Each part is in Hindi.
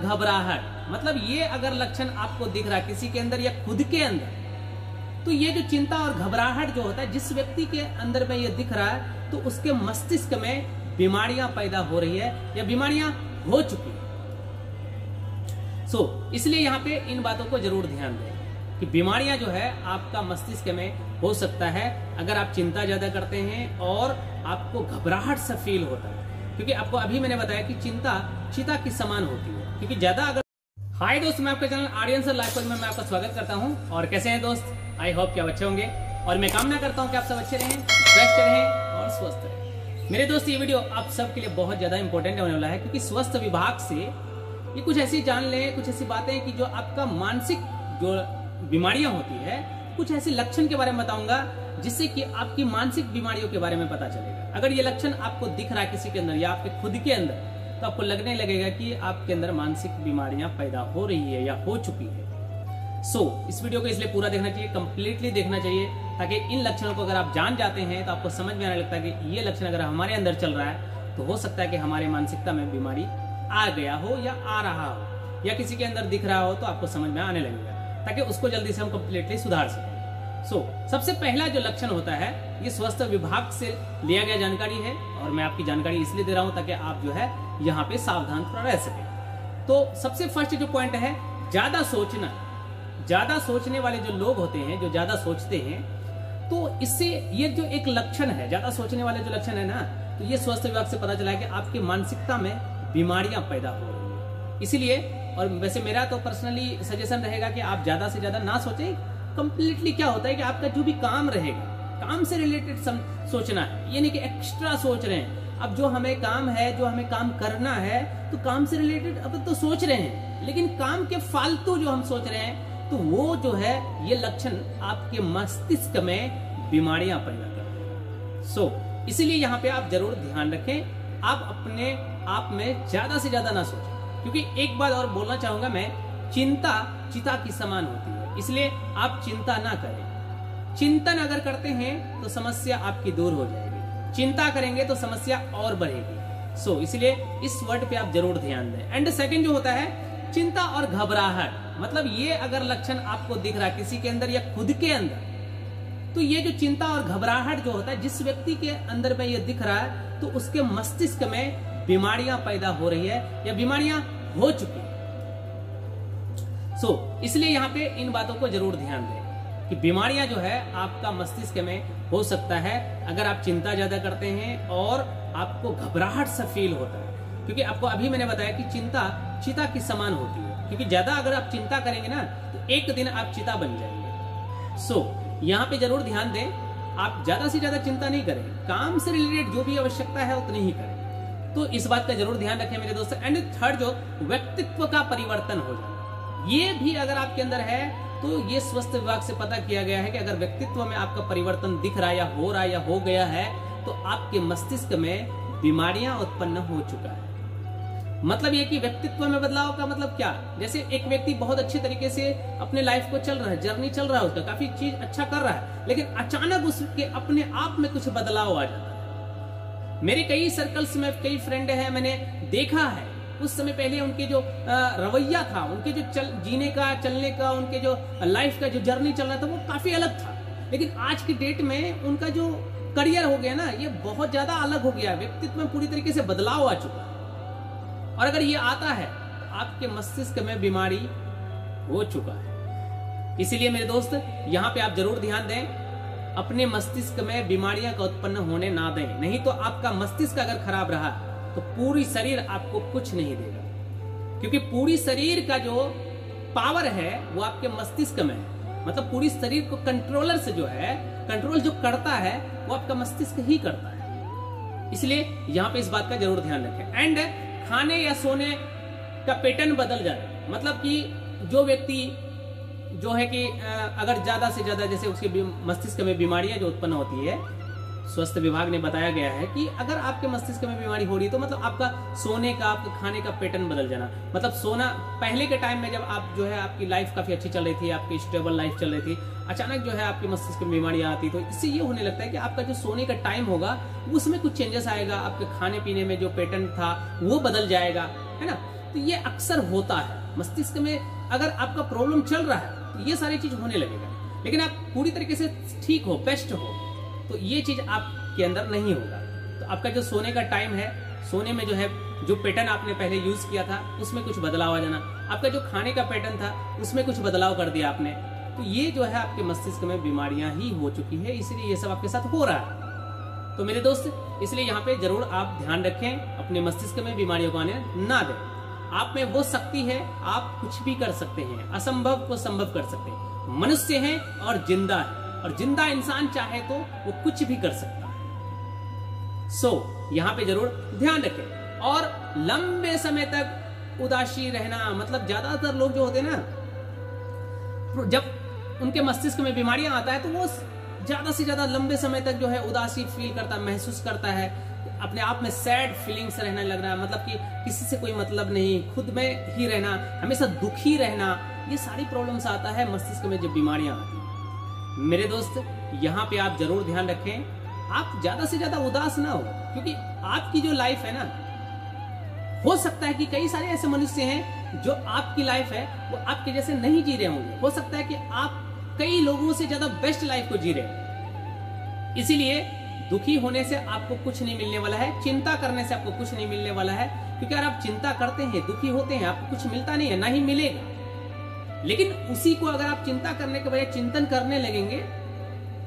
घबराहट, मतलब ये अगर लक्षण आपको दिख रहा है किसी के अंदर या खुद के अंदर, तो ये जो चिंता और घबराहट जो होता है जिस व्यक्ति के अंदर में ये दिख रहा है, तो उसके मस्तिष्क में बीमारियां पैदा हो रही है या बीमारियां हो चुकी है। इसलिए यहाँ पे इन बातों को जरूर ध्यान दें कि बीमारियां जो है आपका मस्तिष्क में हो सकता है अगर आप चिंता ज्यादा करते हैं और आपको घबराहट सा फील होता है, क्योंकि आपको अभी मैंने बताया कि चिंता चिता की समान होती है, क्योंकि ज्यादा अगर। हाय दोस्त, मैं आपके चैनल ऑडियंस लाइफ कोच में मैं आपका स्वागत करता हूं। और कैसे हैं दोस्त? आई होप कि आप अच्छे होंगे और मैं कामना करता हूं कि आप सब अच्छे रहें, स्वस्थ रहें और स्वस्थ रहें। मेरे दोस्त, ये वीडियो आप सबके लिए बहुत ज्यादा इंपॉर्टेंट होने वाला है, क्योंकि स्वास्थ्य विभाग से ये कुछ ऐसी जान लें, कुछ ऐसी बातें कि जो आपका मानसिक जो बीमारियां होती है, कुछ ऐसे लक्षण के बारे में बताऊंगा जिससे कि आपकी मानसिक बीमारियों के बारे में पता चलेगा। अगर ये लक्षण आपको दिख रहा है किसी के अंदर या आपके खुद के अंदर, तो आपको लगने लगेगा कि आपके अंदर मानसिक बीमारियां पैदा हो रही है या हो चुकी है। इस वीडियो को इसलिए पूरा देखना चाहिए, कंप्लीटली देखना चाहिए, ताकि इन लक्षणों को अगर आप जान जाते हैं तो आपको समझ में आने लगता है कि ये लक्षण अगर हमारे अंदर चल रहा है तो हो सकता है कि हमारी मानसिकता में बीमारी आ गया हो या आ रहा हो या किसी के अंदर दिख रहा हो, तो आपको समझ में आने लगेगा, ताकि उसको जल्दी से हम कंप्लीटली सुधार सकें। सबसे पहला जो लक्षण होता है, ये स्वास्थ्य विभाग से लिया गया जानकारी है और मैं आपकी जानकारी इसलिए दे रहा हूं ताकि आप जो है यहाँ पे सावधान थोड़ा रह सके। तो सबसे फर्स्ट जो पॉइंट है, ज्यादा सोचना। ज्यादा सोचने वाले जो लोग होते हैं, जो ज्यादा सोचते हैं, तो इससे ये जो एक लक्षण है, ज्यादा सोचने वाले जो लक्षण है ना, तो ये स्वास्थ्य विभाग से पता चला है कि आपकी मानसिकता में बीमारियां पैदा हो रही है। इसीलिए, और वैसे मेरा तो पर्सनली सजेशन रहेगा कि आप ज्यादा से ज्यादा ना सोचें। कंप्लीटली क्या होता है कि आपका जो भी काम रहेगा, काम से रिलेटेड सोचना है, ये नहीं कि एक्स्ट्रा सोच रहे हैं। अब जो हमें काम है, जो हमें काम करना है, तो काम से रिलेटेड अब तो सोच रहे हैं, लेकिन काम के फालतू जो हम सोच रहे हैं, तो वो जो है ये लक्षण आपके मस्तिष्क में बीमारियां पैदा कर रहे हैं। इसीलिए यहाँ पे आप जरूर ध्यान रखें, आप अपने आप में ज्यादा से ज्यादा ना सोचें, क्योंकि एक बात और बोलना चाहूंगा मैं, चिंता चिता की समान होती है, इसलिए आप चिंता ना करें। चिंतन अगर करते हैं तो समस्या आपकी दूर हो जाएगी, चिंता करेंगे तो समस्या और बढ़ेगी। इसलिए इस वर्ड पे आप जरूर ध्यान दें। एंड सेकंड जो होता है, चिंता और घबराहट, मतलब ये अगर लक्षण आपको दिख रहा है किसी के अंदर या खुद के अंदर, तो ये जो चिंता और घबराहट जो होता है जिस व्यक्ति के अंदर में ये दिख रहा है, तो उसके मस्तिष्क में बीमारियां पैदा हो रही है या बीमारियां हो चुकी है। इसलिए यहाँ पे इन बातों को जरूर ध्यान दें कि बीमारियां जो है आपका मस्तिष्क में हो सकता है अगर आप चिंता ज्यादा करते हैं और आपको घबराहट सा फील होता है, क्योंकि आपको अभी मैंने बताया कि चिंता चिता की समान होती है, क्योंकि ज्यादा अगर आप चिंता करेंगे ना, तो एक दिन आप चिता बन जाएंगे। यहाँ पे जरूर ध्यान दें, आप ज्यादा से ज्यादा चिंता नहीं करें, काम से रिलेटेड जो भी आवश्यकता है उतनी ही करें। तो इस बात का जरूर ध्यान रखें मेरे दोस्तों। एंड थर्ड जो व्यक्तित्व का परिवर्तन हो जाए, ये भी अगर आपके अंदर है, तो ये स्वास्थ्य विभाग से पता किया गया है कि अगर व्यक्तित्व में आपका परिवर्तन दिख रहा है या हो रहा है या हो गया है, तो आपके मस्तिष्क में बीमारियां उत्पन्न हो चुका है। मतलब ये कि व्यक्तित्व में बदलाव का मतलब क्या, जैसे एक व्यक्ति बहुत अच्छे तरीके से अपने लाइफ को चल रहा है, जर्नी चल रहा है उसका, काफी चीज अच्छा कर रहा है, लेकिन अचानक उसके अपने आप में कुछ बदलाव आ जाता है। मेरे कई सर्कल्स में कई फ्रेंड है, मैंने देखा है, उस समय पहले उनके जो रवैया था, उनके जो जीने का, चलने का, उनके जो लाइफ का जो जर्नी चल रहा था, वो काफी अलग था, लेकिन आज की डेट में उनका जो करियर हो गया ना, ये बहुत ज्यादा अलग हो गया, व्यक्तित्व में पूरी तरीके से बदलाव आ चुका है। और अगर ये आता है, आपके मस्तिष्क में बीमारी हो चुका है। इसीलिए मेरे दोस्त, यहाँ पे आप जरूर ध्यान दें, अपने मस्तिष्क में बीमारियां का उत्पन्न होने ना दें, नहीं तो आपका मस्तिष्क अगर खराब रहा तो पूरी शरीर आपको कुछ नहीं देगा, क्योंकि पूरी शरीर का जो पावर है वो आपके मस्तिष्क में है। मतलब पूरी शरीर को कंट्रोलर से जो है, कंट्रोल जो करता है वो आपका मस्तिष्क ही करता है। इसलिए यहाँ पे इस बात का जरूर ध्यान रखें। एंड खाने या सोने का पैटर्न बदल जाए, मतलब कि जो व्यक्ति जो है कि अगर ज्यादा से ज्यादा जैसे उसके मस्तिष्क में बीमारियां जो उत्पन्न होती है, स्वास्थ्य विभाग ने बताया गया है कि अगर आपके मस्तिष्क में बीमारी हो रही है, तो मतलब आपका सोने का, आपका खाने का पैटर्न बदल जाना। मतलब सोना, पहले के टाइम में जब आप जो है आपकी लाइफ काफी अच्छी चल रही थी, आपकी स्टेबल लाइफ चल रही थी, अचानक जो है आपके मस्तिष्क में बीमारियां आती, तो इससे ये होने लगता है कि आपका जो सोने का टाइम होगा उसमें कुछ चेंजेस आएगा, आपके खाने पीने में जो पैटर्न था वो बदल जाएगा, है ना। तो ये अक्सर होता है मस्तिष्क में। अगर आपका प्रॉब्लम चल रहा है तो ये सारी चीज होने लगेगा, लेकिन आप पूरी तरीके से ठीक हो, बेस्ट हो, तो ये चीज आपके अंदर नहीं होगा। तो आपका जो सोने का टाइम है, सोने में जो है जो पैटर्न आपने पहले यूज किया था उसमें कुछ बदलाव आ जाना, आपका जो खाने का पैटर्न था उसमें कुछ बदलाव कर दिया आपने, तो ये जो है आपके मस्तिष्क में बीमारियां ही हो चुकी है, इसलिए ये सब आपके साथ हो रहा है। तो मेरे दोस्त, इसलिए यहाँ पे जरूर आप ध्यान रखें, अपने मस्तिष्क में बीमारियों को आने ना दें। आप में वो शक्ति है, आप कुछ भी कर सकते हैं, असंभव को संभव कर सकते हैं। मनुष्य है और जिंदा है, और जिंदा इंसान चाहे तो वो कुछ भी कर सकता है। सो यहाँ पे जरूर ध्यान रखें। और लंबे समय तक उदासी रहना, मतलब ज्यादातर लोग जो होते हैं ना, जब उनके मस्तिष्क में बीमारियां आता है तो वो ज्यादा से ज्यादा लंबे समय तक जो है उदासी फील करता, महसूस करता है, अपने आप में सैड फीलिंग्स रहने लग रहा है, मतलब कि किसी से कोई मतलब नहीं, खुद में ही रहना, हमेशा दुखी रहना, ये सारी प्रॉब्लम्स आता है मस्तिष्क में जब बीमारियां आती हैं। मेरे दोस्त, यहाँ पे आप जरूर ध्यान रखें, आप ज्यादा से ज्यादा उदास ना हो, क्योंकि आपकी जो लाइफ है ना, हो सकता है कि कई सारे ऐसे मनुष्य हैं जो आपकी लाइफ है वो आपके जैसे नहीं जी रहे होंगे, हो सकता है कि आप कई लोगों से ज्यादा बेस्ट लाइफ को जी रहे हैं। इसीलिए दुखी होने से आपको कुछ नहीं मिलने वाला है, चिंता करने से आपको कुछ नहीं मिलने वाला है, क्योंकि अगर आप चिंता करते हैं, दुखी होते हैं, आपको कुछ मिलता नहीं है, ना ही मिलेगा। लेकिन उसी को अगर आप चिंता करने के बजाय चिंतन करने लगेंगे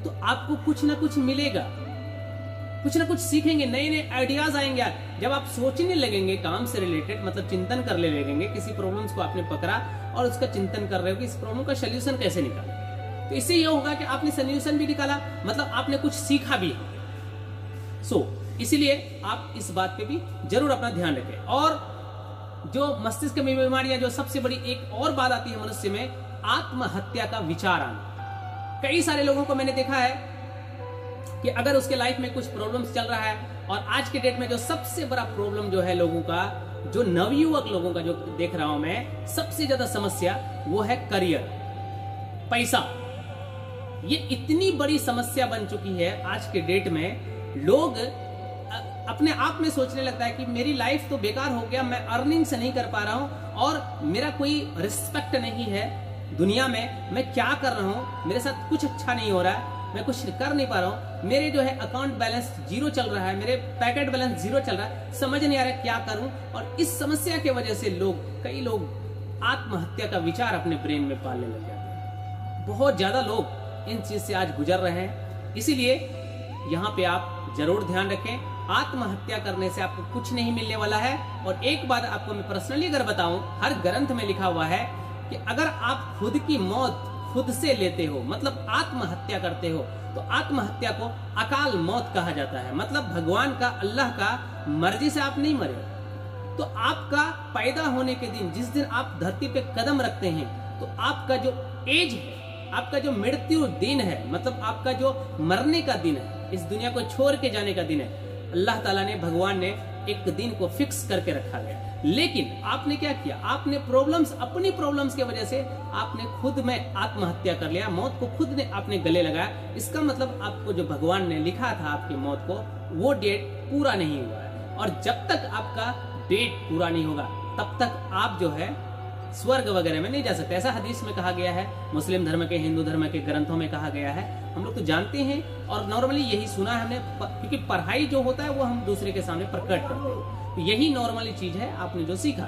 तो आपको कुछ ना कुछ मिलेगा, कुछ ना कुछ सीखेंगे, नए नए आइडियाज आएंगे। जब आप सोचने लगेंगे काम से रिलेटेड, मतलब चिंतन करने लगेंगे, किसी प्रॉब्लम्स को आपने पकड़ा और उसका चिंतन कर रहे हो कि इस प्रॉब्लम का सोल्यूशन कैसे निकाला, तो इससे यह होगा कि आपने सोल्यूशन भी निकाला, मतलब आपने कुछ सीखा भी। इसीलिए आप इस बात पे भी जरूर अपना ध्यान रखें। और जो मस्तिष्क में बीमारियां, जो सबसे बड़ी एक और बात आती है मनुष्य में, आत्महत्या का विचार आना। कई सारे लोगों को मैंने देखा है कि अगर उसके लाइफ में कुछ प्रॉब्लम्स चल रहा है, और आज के डेट में जो सबसे बड़ा प्रॉब्लम जो है लोगों का, जो नवयुवक लोगों का जो देख रहा हूं मैं, सबसे ज्यादा समस्या वो है करियर, पैसा। ये इतनी बड़ी समस्या बन चुकी है आज के डेट में। लोग अपने आप में सोचने लगता है कि मेरी लाइफ तो बेकार हो गया, मैं अर्निंग से नहीं कर पा रहा हूं और मेरा कोई रिस्पेक्ट नहीं है दुनिया में, मैं क्या कर रहा हूं, मेरे साथ कुछ अच्छा नहीं हो रहा है, मैं कुछ कर नहीं पा रहा हूं, मेरे जो है अकाउंट बैलेंस 0 चल रहा है, मेरे पैकेट बैलेंस 0 चल रहा है, समझ नहीं आ रहा क्या करूं। और इस समस्या के वजह से कई लोग आत्महत्या का विचार अपने ब्रेन में पालने लग जाते हैं। बहुत ज्यादा लोग इन चीज से आज गुजर रहे हैं। इसीलिए यहाँ पे आप जरूर ध्यान रखें, आत्महत्या करने से आपको कुछ नहीं मिलने वाला है। और एक बात आपको मैं पर्सनली अगर बताऊं, हर ग्रंथ में लिखा हुआ है कि अगर आप खुद की मौत खुद से लेते हो, मतलब आत्महत्या करते हो, तो आत्महत्या को अकाल मौत कहा जाता है। मतलब भगवान का, अल्लाह का मर्जी से आप नहीं मरे, तो आपका पैदा होने के दिन, जिस दिन आप धरती पे कदम रखते हैं, तो आपका जो एज है, आपका जो मृत्यु दिन है, मतलब आपका जो मरने का दिन है, इस दुनिया को छोड़ के जाने का दिन है, अल्लाह ताला ने, भगवान ने एक दिन को फिक्स करके रखा गया। लेकिन आपने क्या किया, आपने अपनी प्रॉब्लम्स की वजह से आपने खुद में आत्महत्या कर लिया, मौत को खुद ने आपने गले लगाया। इसका मतलब आपको जो भगवान ने लिखा था आपकी मौत को, वो डेट पूरा नहीं हुआ है। और जब तक आपका डेट पूरा नहीं होगा तब तक आप जो है स्वर्ग वगैरह में नहीं जा सकते। ऐसा हदीस में कहा गया है, मुस्लिम धर्म के, हिंदू धर्म के ग्रंथों में कहा गया है। हम लोग तो जानते हैं और नॉर्मली यही सुना है हमने, क्योंकि पढ़ाई जो होता है वो हम दूसरे के सामने प्रकट करते हैं, तो यही नॉर्मली चीज है आपने जो सीखा।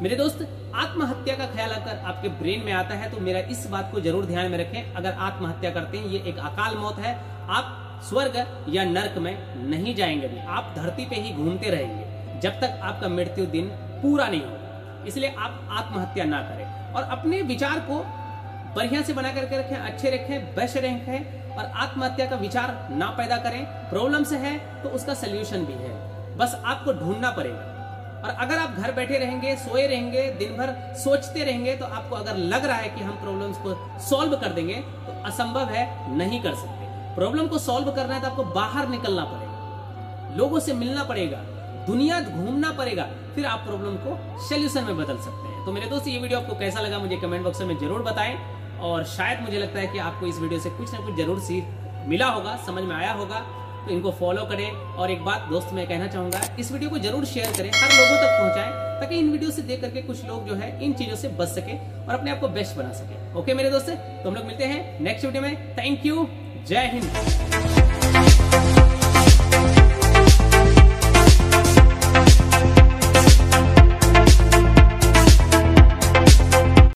मेरे दोस्त, आत्महत्या का ख्याल अगर आपके ब्रेन में आता है तो मेरा इस बात को जरूर ध्यान में रखें, अगर आत्महत्या करते हैं ये एक अकाल मौत है, आप स्वर्ग या नर्क में नहीं जाएंगे, आप धरती पे ही घूमते रहेंगे जब तक आपका मृत्यु दिन पूरा नहीं होगा। इसलिए आप आत्महत्या ना करें और अपने विचार को बढ़िया से बना करके रखें, अच्छे रखें, बेस्ट रखें, और आत्महत्या का विचार ना पैदा करें। प्रॉब्लम्स है तो उसका सलूशन भी है, बस आपको ढूंढना पड़ेगा। और अगर आप घर बैठे रहेंगे, सोए रहेंगे, दिन भर सोचते रहेंगे, तो आपको अगर लग रहा है कि हम प्रॉब्लम्स को सॉल्व कर देंगे, तो असंभव है, नहीं कर सकते। प्रॉब्लम को सॉल्व करना है तो आपको बाहर निकलना पड़ेगा, लोगों से मिलना पड़ेगा, दुनिया घूमना पड़ेगा, फिर आप प्रॉब्लम को सॉल्यूशन में बदल सकते हैं। तो मेरे दोस्त, ये वीडियो आपको कैसा लगा मुझे कमेंट बॉक्स में जरूर बताएं, और शायद मुझे लगता है कि आपको इस वीडियो से कुछ ना कुछ जरूर सीख मिला होगा, समझ में आया होगा। तो इनको फॉलो करें। और एक बात दोस्त मैं कहना चाहूंगा, इस वीडियो को जरूर शेयर करें, हर लोगों तक पहुंचाएं, ताकि इन वीडियो से देख करके कुछ लोग जो है इन चीजों से बच सके और अपने आप को बेस्ट बना सके। ओके मेरे दोस्त, तो हम लोग मिलते हैं नेक्स्ट वीडियो में। थैंक यू, जय हिंद।